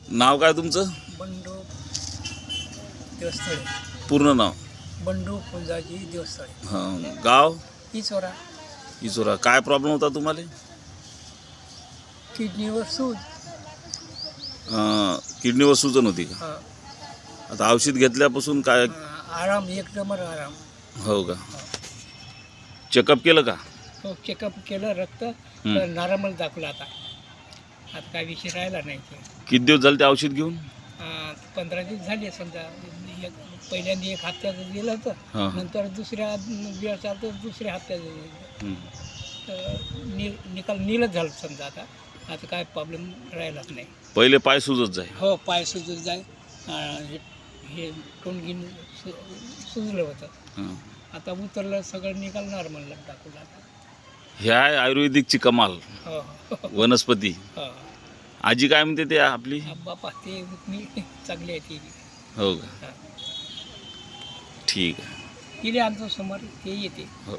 नाव काय तुमचं? बंडू देवस्थळे. पूर्ण नाव? बंडू फुलदाजी देवस्थळे. हां. गाव? इचोरा. इचोरा. काय प्रॉब्लेम होता तुम्हाला? किडनीवर सूज. किडनीवर सुजन होती का? हा. आता औषध घेतल्यापासून काय? आराम, एक नंबर आराम. हो का? चेकअप केलं का? हो, चेकअप केलं, रक्त तर नॉर्मल दाखवलं. आता काय विषय राहिला नाही ते. किती दिवस झाले ते औषध घेऊन? 15 दिवस झाले समजा. पहिल्यांदा 1 हप्त्याचं दिलं हां. होतं, नंतर दुसऱ्या दिवसात दुसऱ्या हप्त्याचं दिलं. तर निकाल नीलच झालं समजा. आता काय प्रॉब्लेम राहिलाच नाही. पहिले पाय सुजत जाय? हो, पाय सुजत जाय. हे टोनगिन सुजलं होतं. आता उतरलं, सगळं निकाल नॉर्मलला दाखवला. हे आहे आयुर्वेदिकची कमाल. हो. वनस्पती. हो. आजी काय म्हणते ते आपली? बापा ते चांगली आहे ती. हो का? हा. ठीक आहे. तिला आमच्या समोर ते येते. हो.